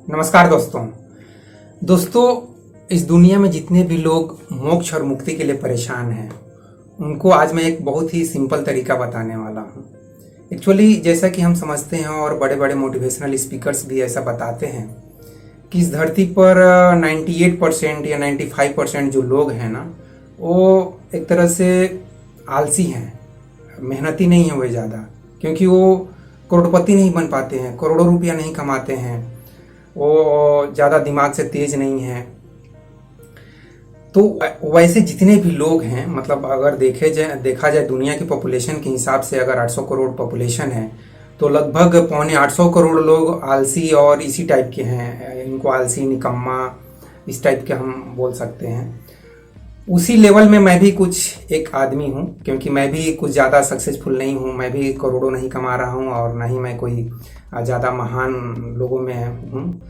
नमस्कार दोस्तों इस दुनिया में जितने भी लोग मोक्ष और मुक्ति के लिए परेशान हैं उनको आज मैं एक बहुत ही सिंपल तरीका बताने वाला हूँ। एक्चुअली जैसा कि हम समझते हैं और बड़े बड़े मोटिवेशनल स्पीकर्स भी ऐसा बताते हैं कि इस धरती पर 98% या 95% जो लोग हैं ना, वो एक तरह से आलसी हैं, मेहनती नहीं है वे ज़्यादा, क्योंकि वो करोड़पति नहीं बन पाते हैं, करोड़ों रुपया नहीं कमाते हैं, वो ज़्यादा दिमाग से तेज नहीं है। तो वैसे जितने भी लोग हैं, मतलब अगर देखा जाए दुनिया की पॉपुलेशन के हिसाब से, अगर 800 करोड़ पॉपुलेशन है तो लगभग 750 करोड़ लोग आलसी और इसी टाइप के हैं। इनको आलसी, निकम्मा, इस टाइप के हम बोल सकते हैं। उसी लेवल में मैं भी कुछ एक आदमी हूँ, क्योंकि मैं भी कुछ ज़्यादा सक्सेसफुल नहीं हूँ, मैं भी करोड़ों नहीं कमा रहा हूँ और ना ही मैं कोई ज़्यादा महान लोगों में हूँ।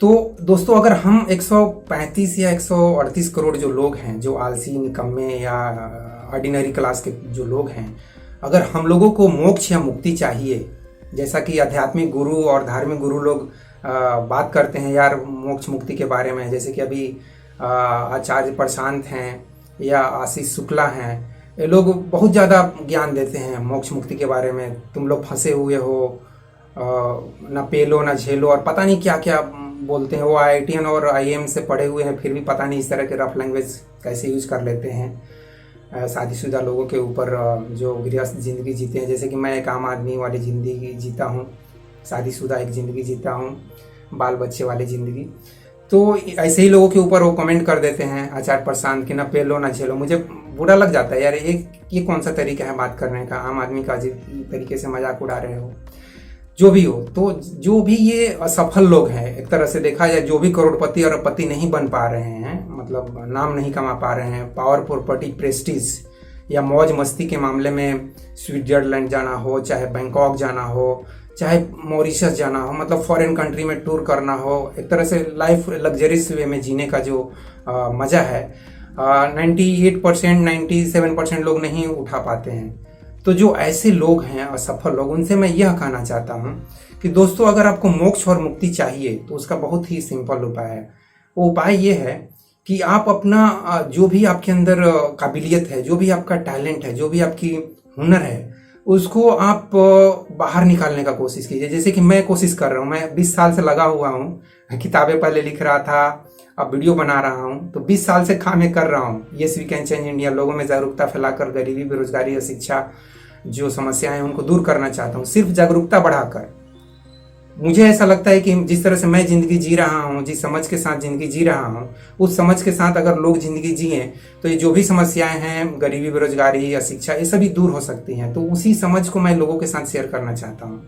तो दोस्तों, अगर हम 135 या 138 करोड़ जो लोग हैं, जो आलसी, निकम्मे या ऑर्डिनरी क्लास के जो लोग हैं, अगर हम लोगों को मोक्ष या मुक्ति चाहिए, जैसा कि आध्यात्मिक गुरु और धार्मिक गुरु लोग बात करते हैं यार मोक्ष मुक्ति के बारे में, जैसे कि अभी आचार्य प्रशांत हैं या आशीष शुक्ला हैं, ये लोग बहुत ज़्यादा ज्ञान देते हैं मोक्ष मुक्ति के बारे में। तुम लोग फंसे हुए हो, ना पेलो ना झेलो, और पता नहीं क्या क्या बोलते हैं। वो IITN और IIM से पढ़े हुए हैं, फिर भी पता नहीं इस तरह के रफ लैंग्वेज कैसे यूज कर लेते हैं शादीशुदा लोगों के ऊपर जो गृहस्थ जिंदगी जीते हैं। जैसे कि मैं एक आम आदमी वाली ज़िंदगी जीता हूँ, शादीशुदा एक ज़िंदगी जीता हूँ, बाल बच्चे वाली ज़िंदगी। तो ऐसे ही लोगों के ऊपर वो कमेंट कर देते हैं आचार्य प्रशांत कि ना पेलो ना झेलो। मुझे बुरा लग जाता है यार, ये कौन सा तरीका है बात करने का, आम आदमी का अजीब तरीके से मजाक उड़ा रहे हो। जो भी हो, तो जो भी ये असफल लोग हैं, एक तरह से देखा जाए, जो भी करोड़पति और पति नहीं बन पा रहे हैं, मतलब नाम नहीं कमा पा रहे हैं, पावर, प्रॉपर्टी, प्रेस्टीज या मौज मस्ती के मामले में स्विट्जरलैंड जाना हो, चाहे बैंकॉक जाना हो, चाहे मॉरिशस जाना हो, मतलब फॉरेन कंट्री में टूर करना हो, एक तरह से लाइफ लग्जरियस वे में जीने का जो मज़ा है, 98% 97% लोग नहीं उठा पाते हैं। तो जो ऐसे लोग हैं असफल लोग, उनसे मैं यह कहना चाहता हूँ कि दोस्तों, अगर आपको मोक्ष और मुक्ति चाहिए तो उसका बहुत ही सिंपल उपाय है। वो उपाय ये है कि आप अपना जो भी आपके अंदर काबिलियत है, जो भी आपका टैलेंट है, जो भी आपकी हुनर है, उसको आप बाहर निकालने का कोशिश कीजिए। जैसे कि मैं कोशिश कर रहा हूँ, मैं 20 साल से लगा हुआ हूँ, किताबें पहले लिख रहा था, अब वीडियो बना रहा हूँ, तो 20 साल से काम कर रहा हूँ। Yes we can change India, लोगों में जागरूकता फैलाकर गरीबी, बेरोजगारी, अशिक्षा जो समस्याएं हैं उनको दूर करना चाहता हूँ, सिर्फ जागरूकता बढ़ाकर। मुझे ऐसा लगता है कि जिस तरह से मैं जिंदगी जी रहा हूँ, जिस समझ के साथ जिंदगी जी रहा हूँ, उस समझ के साथ अगर लोग जिंदगी जिए तो ये जो भी समस्याएं हैं, गरीबी, बेरोजगारी, अशिक्षा, ये सभी दूर हो सकती हैं। तो उसी समझ को मैं लोगों के साथ शेयर करना चाहता हूँ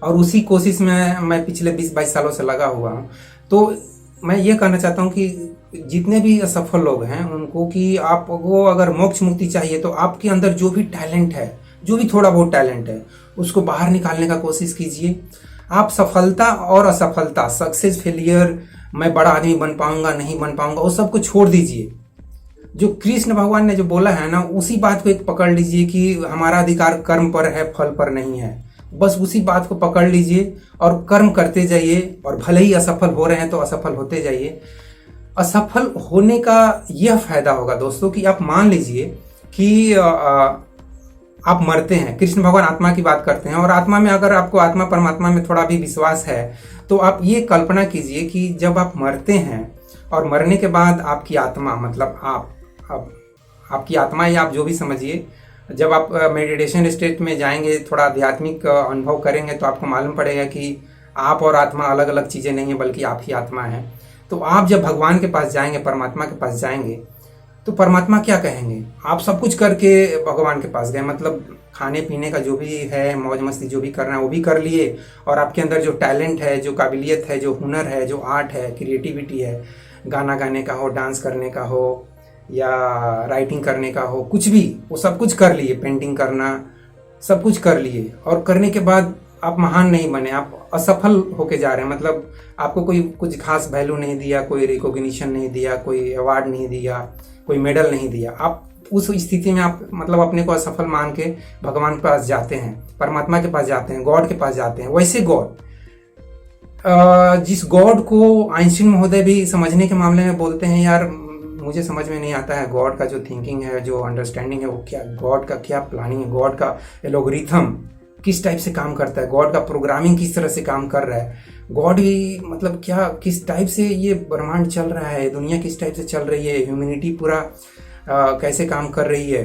और उसी कोशिश में मैं पिछले 20-22 सालों से लगा हुआ हूँ। तो मैं ये कहना चाहता हूँ कि जितने भी असफल लोग हैं उनको, कि आपको अगर मोक्ष मुक्ति चाहिए तो आपके अंदर जो भी टैलेंट है, जो भी थोड़ा बहुत टैलेंट है, उसको बाहर निकालने का कोशिश कीजिए। आप सफलता और असफलता, सक्सेस, फेलियर, मैं बड़ा आदमी बन पाऊंगा नहीं बन पाऊंगा, वो सब को छोड़ दीजिए। जो कृष्ण भगवान ने जो बोला है ना, उसी बात को एक पकड़ लीजिए कि हमारा अधिकार कर्म पर है, फल पर नहीं है। बस उसी बात को पकड़ लीजिए और कर्म करते जाइए, और भले ही असफल हो रहे हैं तो असफल होते जाइए। असफल होने का यह फायदा होगा दोस्तों कि आप मान लीजिए कि आप मरते हैं। कृष्ण भगवान आत्मा की बात करते हैं, और आत्मा में, अगर आपको आत्मा परमात्मा में थोड़ा भी विश्वास है तो आप ये कल्पना कीजिए कि जब आप मरते हैं और मरने के बाद आपकी आत्मा, मतलब आपकी आत्मा, या आप जो भी समझिए, जब आप मेडिटेशन स्टेट में जाएंगे, थोड़ा आध्यात्मिक अनुभव करेंगे, तो आपको मालूम पड़ेगा कि आप और आत्मा अलग अलग चीज़ें नहीं है, बल्कि आप ही आत्मा है। तो आप जब भगवान के पास जाएंगे, परमात्मा के पास जाएंगे, तो परमात्मा क्या कहेंगे? आप सब कुछ करके भगवान के पास गए, मतलब खाने पीने का जो भी है, मौज मस्ती जो भी करना है वो भी कर लिए, और आपके अंदर जो टैलेंट है, जो काबिलियत है, जो हुनर है, जो आर्ट है, क्रिएटिविटी है, गाना गाने का हो, डांस करने का हो, या राइटिंग करने का हो, कुछ भी, वो सब कुछ कर लिए, पेंटिंग करना, सब कुछ कर लिए। और करने के बाद आप महान नहीं बने, आप असफल होके जा रहे हैं। मतलब आपको कोई कुछ खास वैल्यू नहीं दिया, कोई रिकॉग्निशन नहीं दिया, कोई अवार्ड नहीं दिया, कोई मेडल नहीं दिया। आप उस स्थिति में आप मतलब अपने को असफल मान के भगवान के पास जाते हैं, परमात्मा के पास जाते हैं, गॉड के पास जाते हैं। वैसे गॉड जिस गॉड को आइंस्टीन महोदय भी समझने के मामले में बोलते हैं, यार मुझे समझ में नहीं आता है गॉड का जो थिंकिंग है, जो अंडरस्टैंडिंग है, वो क्या, गॉड का क्या प्लानिंग है, गॉड का एलोगरिथम किस टाइप से काम करता है, गॉड का प्रोग्रामिंग किस तरह से काम कर रहा है, गॉड भी मतलब क्या किस टाइप से ये ब्रह्मांड चल रहा है, दुनिया किस टाइप से चल रही है, ह्यूमैनिटी पूरा कैसे काम कर रही है।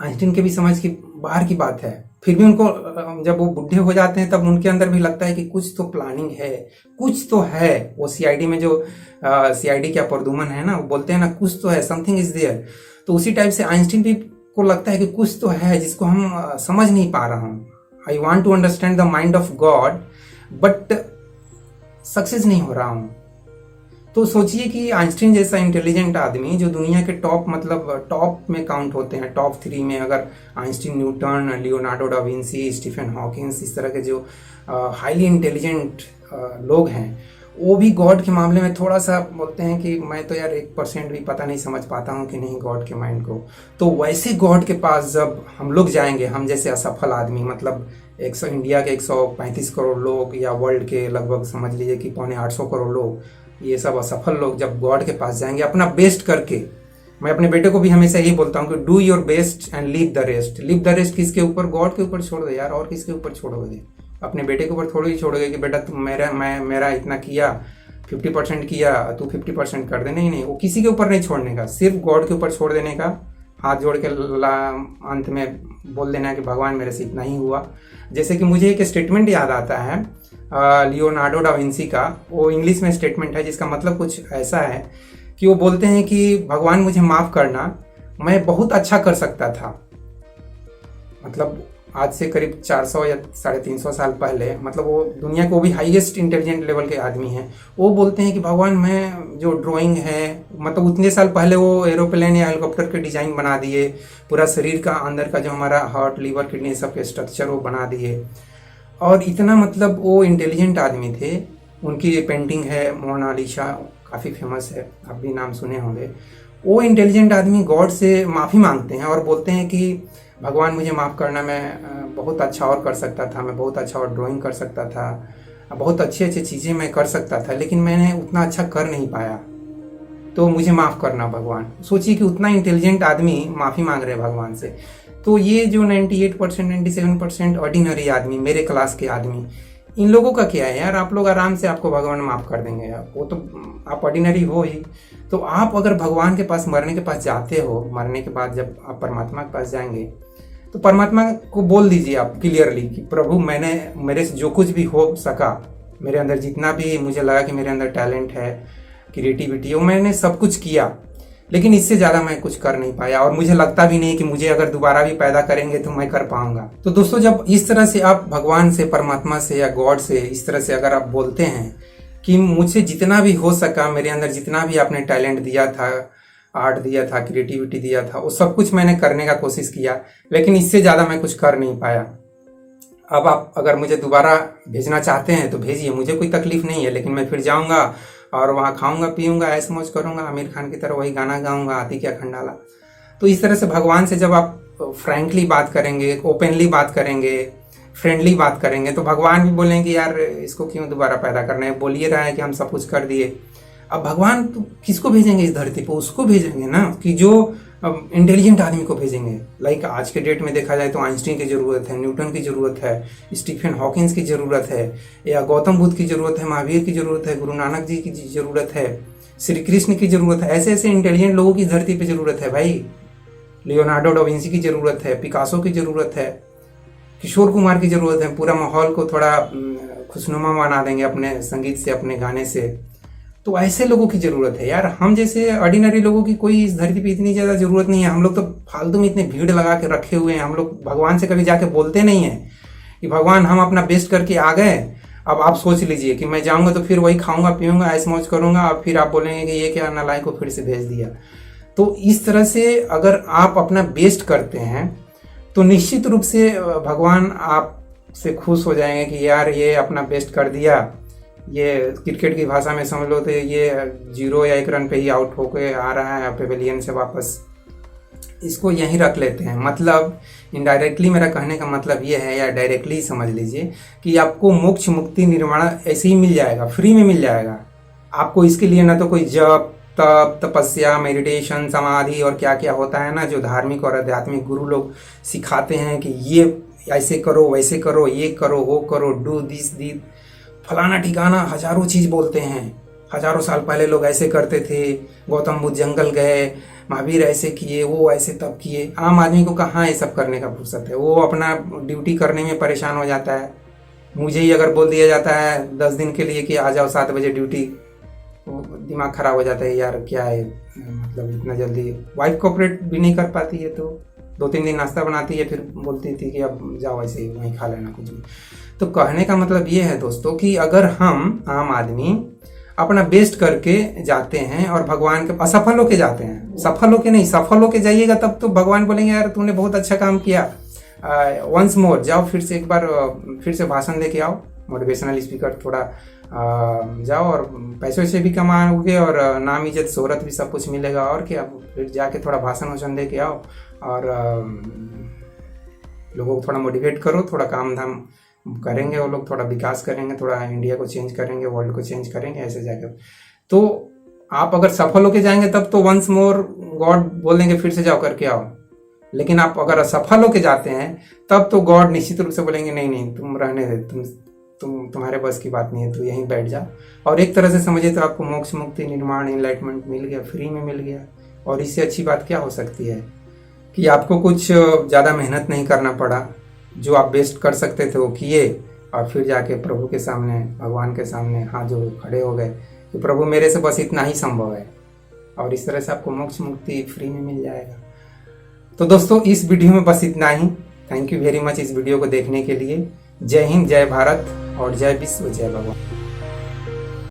आइंस्टीन के भी समझ की बाहर की बात है। फिर भी उनको जब वो बुढ़े हो जाते हैं तब उनके अंदर भी लगता है कि कुछ तो प्लानिंग है, कुछ तो है। वो सीआईडी में जो सीआईडी क्या प्रदुमन है ना, वो बोलते हैं ना कुछ तो है, समथिंग इज देयर। तो उसी टाइप से आइंस्टीन भी को लगता है कि कुछ तो है जिसको हम समझ नहीं पा रहा हूँ। I want to understand the mind of God but success नहीं हो रहा हूँ। तो सोचिए कि आइंस्टीन जैसा इंटेलिजेंट आदमी जो दुनिया के टॉप मतलब टॉप में काउंट होते हैं, टॉप 3 में, अगर Einstein, Newton, Leonardo da Vinci, Stephen Hawkins, इस तरह के जो हाईली इंटेलिजेंट लोग हैं, वो भी गॉड के मामले में थोड़ा सा बोलते हैं कि मैं तो यार 1% भी पता नहीं समझ पाता हूँ कि नहीं गॉड के माइंड को। तो वैसे गॉड के पास जब हम लोग जाएंगे, हम जैसे असफल आदमी, मतलब इंडिया के 135 करोड़ लोग या वर्ल्ड के लगभग समझ लीजिए कि 750 करोड़ लोग, ये सब असफल लोग जब गॉड के पास जाएंगे अपना बेस्ट करके, मैं अपने बेटे को भी हमेशा यही बोलता हूँ कि do your best and leave the rest. Leave the rest किसके ऊपर? गॉड के ऊपर छोड़ दे यार, और किसके ऊपर छोड़ोगे? अपने बेटे के ऊपर थोड़ी ही छोड़ोगे कि बेटा तुम मेरा इतना किया, 50% किया, तू 50% कर दे। नहीं नहीं, वो किसी के ऊपर नहीं छोड़ने का, सिर्फ गॉड के ऊपर छोड़ देने का। हाथ जोड़ के अंत में बोल देना है कि भगवान मेरे से इतना ही हुआ। जैसे कि मुझे एक स्टेटमेंट याद आता है लियोनार्डो डा विंसी का, वो इंग्लिश में स्टेटमेंट है जिसका मतलब कुछ ऐसा है कि वो बोलते हैं कि भगवान मुझे माफ़ करना, मैं बहुत अच्छा कर सकता था। मतलब आज से करीब 400 या 350 साल पहले, मतलब वो दुनिया को भी हाईएस्ट इंटेलिजेंट लेवल के आदमी हैं, वो बोलते हैं कि भगवान मैं जो ड्राइंग है, मतलब उतने साल पहले वो एरोप्लेन या हेलीकॉप्टर के डिज़ाइन बना दिए, पूरा शरीर का अंदर का जो हमारा हार्ट, लीवर, किडनी सब के स्ट्रक्चर वो बना दिए। और इतना मतलब वो इंटेलिजेंट आदमी थे। उनकी पेंटिंग है मोनालिसा, काफ़ी फेमस है, आप भी नाम सुने होंगे। वो इंटेलिजेंट आदमी गॉड से माफ़ी मांगते हैं और बोलते हैं कि भगवान मुझे माफ़ करना, मैं बहुत अच्छा और कर सकता था, मैं बहुत अच्छा और ड्राइंग कर सकता था, बहुत अच्छी अच्छी चीज़ें मैं कर सकता था, लेकिन मैंने उतना अच्छा कर नहीं पाया, तो मुझे माफ़ करना भगवान। सोचिए कि उतना इंटेलिजेंट आदमी माफ़ी मांग रहे हैं भगवान से। तो ये जो 98%, 97% ऑर्डिनरी आदमी, मेरे क्लास के आदमी, इन लोगों का क्या है यार? आप लोग आराम से, आपको भगवान माफ़ कर देंगे यार, वो तो आप ऑर्डिनरी हो ही। तो आप अगर भगवान के पास, मरने के पास जाते हो, मरने के बाद जब आप परमात्मा के पास जाएंगे तो परमात्मा को बोल दीजिए आप क्लियरली कि प्रभु मेरे से जो कुछ भी हो सका, मेरे अंदर जितना भी मुझे लगा कि मेरे अंदर टैलेंट है, क्रिएटिविटी है, वो मैंने सब कुछ किया, लेकिन इससे ज़्यादा मैं कुछ कर नहीं पाया, और मुझे लगता भी नहीं कि मुझे अगर दोबारा भी पैदा करेंगे तो मैं कर पाऊंगा। तो दोस्तों, जब इस तरह से आप भगवान से, परमात्मा से या गॉड से इस तरह से अगर आप बोलते हैं कि मुझे जितना भी हो सका, मेरे अंदर जितना भी आपने टैलेंट दिया था, आर्ट दिया था, क्रिएटिविटी दिया था, वो सब कुछ मैंने करने का कोशिश किया, लेकिन इससे ज़्यादा मैं कुछ कर नहीं पाया। अब आप अगर मुझे दोबारा भेजना चाहते हैं तो भेजिए, मुझे कोई तकलीफ नहीं है, लेकिन मैं फिर जाऊंगा और वहाँ खाऊंगा, पीऊंगा, ऐश मौज करूंगा, आमिर खान की तरह वही गाना गाऊंगा, हाथी क्या खंडाला। तो इस तरह से भगवान से जब आप फ्रैंकली बात करेंगे, ओपनली बात करेंगे, फ्रेंडली बात करेंगे, तो भगवान भी बोलेंगे यार इसको क्यों दोबारा पैदा करना है, बोलिए रहा है कि हम सब कुछ कर दिए। अब भगवान तो किसको भेजेंगे इस धरती पर? उसको भेजेंगे ना, कि जो इंटेलिजेंट आदमी को भेजेंगे। लाइक आज के डेट में देखा जाए तो आइंस्टीन की ज़रूरत है, न्यूटन की ज़रूरत है, स्टीफन हॉकिंस की ज़रूरत है, या गौतम बुद्ध की ज़रूरत है, महावीर की ज़रूरत है, गुरु नानक जी की ज़रूरत है, श्री कृष्ण की ज़रूरत है। ऐसे ऐसे इंटेलिजेंट लोगों की धरती पर ज़रूरत है भाई। लियोनार्डो डा विंसी की ज़रूरत है, पिकासो की ज़रूरत है, किशोर कुमार की ज़रूरत है। पूरा माहौल को थोड़ा खुशनुमा बना देंगे अपने संगीत से, अपने गाने से। तो ऐसे लोगों की ज़रूरत है यार। हम जैसे ऑर्डिनरी लोगों की कोई इस धरती पे इतनी ज़्यादा ज़रूरत नहीं है। हम लोग तो फालतू में इतने भीड़ लगा के रखे हुए हैं। हम लोग भगवान से कभी जाके बोलते नहीं हैं कि भगवान हम अपना बेस्ट करके आ गए, अब आप सोच लीजिए कि मैं जाऊँगा तो फिर वही खाऊँगा, पीऊँगा, ऐश मौज करूँगा, और फिर आप बोलेंगे कि ये क्या नालायक को फिर से भेज दिया। तो इस तरह से अगर आप अपना बेस्ट करते हैं तो निश्चित रूप से भगवान आपसे खुश हो जाएंगे कि यार ये अपना बेस्ट कर दिया। ये क्रिकेट की भाषा में समझ लो तो ये 0 या 1 रन पे ही आउट होके आ रहा है पेवेलियन से वापस। इसको यहीं रख लेते हैं। मतलब इनडायरेक्टली मेरा कहने का मतलब ये है, या डायरेक्टली समझ लीजिए कि आपको मोक्ष मुक्ति निर्वाण ऐसे ही मिल जाएगा, फ्री में मिल जाएगा। आपको इसके लिए ना तो कोई जप तप तपस्या मेडिटेशन समाधि और क्या क्या होता है ना, जो धार्मिक और आध्यात्मिक गुरु लोग सिखाते हैं कि ये ऐसे करो वैसे करो, ये करो वो करो, डू दिस दी फलाना ठिकाना, हजारों चीज बोलते हैं। हजारों साल पहले लोग ऐसे करते थे, गौतम बुद्ध जंगल गए, महावीर ऐसे किए, वो ऐसे तब किए। आम आदमी को कहाँ ये सब करने का फुर्सत है, वो अपना ड्यूटी करने में परेशान हो जाता है। मुझे ही अगर बोल दिया जाता है 10 दिन के लिए कि आ जाओ 7 बजे ड्यूटी, दिमाग खराब हो जाता है, यार क्या है, मतलब इतना जल्दी। वाइफ कोऑपरेट भी नहीं कर पाती है, तो 2-3 दिन नाश्ता बनाती है, फिर बोलती थी कि अब जाओ ऐसे ही वहीं खा लेना कुछ भी। तो कहने का मतलब ये है दोस्तों कि अगर हम आम आदमी अपना बेस्ट करके जाते हैं और भगवान के असफल होके जाते हैं, सफल होके नहीं, सफल होके जाइएगा तब तो भगवान बोलेंगे यार तूने बहुत अच्छा काम किया, वंस मोर जाओ, फिर से एक बार फिर से भाषण दे के आओ, मोटिवेशनल स्पीकर थोड़ा जाओ और पैसे वैसे भी कमाओगे और नाम इज्जत शोहरत भी सब कुछ मिलेगा। और क्या, फिर जाके थोड़ा भाषण वाषण दे के आओ और लोगों को थोड़ा मोटिवेट करो, थोड़ा काम धाम करेंगे, वो लोग थोड़ा विकास करेंगे, थोड़ा इंडिया को चेंज करेंगे, वर्ल्ड को चेंज करेंगे ऐसे जाकर। तो आप अगर सफल होके जाएंगे तब तो वंस मोर गॉड बोल देंगे फिर से जाओ करके आओ। लेकिन आप अगर असफल होके जाते हैं तब तो गॉड निश्चित रूप से बोलेंगे नहीं नहीं तुम रहने दे, तुम्हारे बस की बात नहीं है, तो यहीं बैठ जा। और एक तरह से समझिए तो आपको मोक्ष मुक्ति निर्माण इनलाइटमेंट मिल गया, फ्री में मिल गया। और इससे अच्छी बात क्या हो सकती है कि आपको कुछ ज़्यादा मेहनत नहीं करना पड़ा, जो आप बेस्ट कर सकते थे वो किए और फिर जाके प्रभु के सामने, भगवान के सामने हाथ जो खड़े हो गए कि प्रभु मेरे से बस इतना ही संभव है। और इस तरह से आपको मोक्ष मुक्ति फ्री में मिल जाएगा। तो दोस्तों इस वीडियो में बस इतना ही। थैंक यू वेरी मच इस वीडियो को देखने के लिए। जय हिंद, जय भारत और जय विश्व, जय भगवान।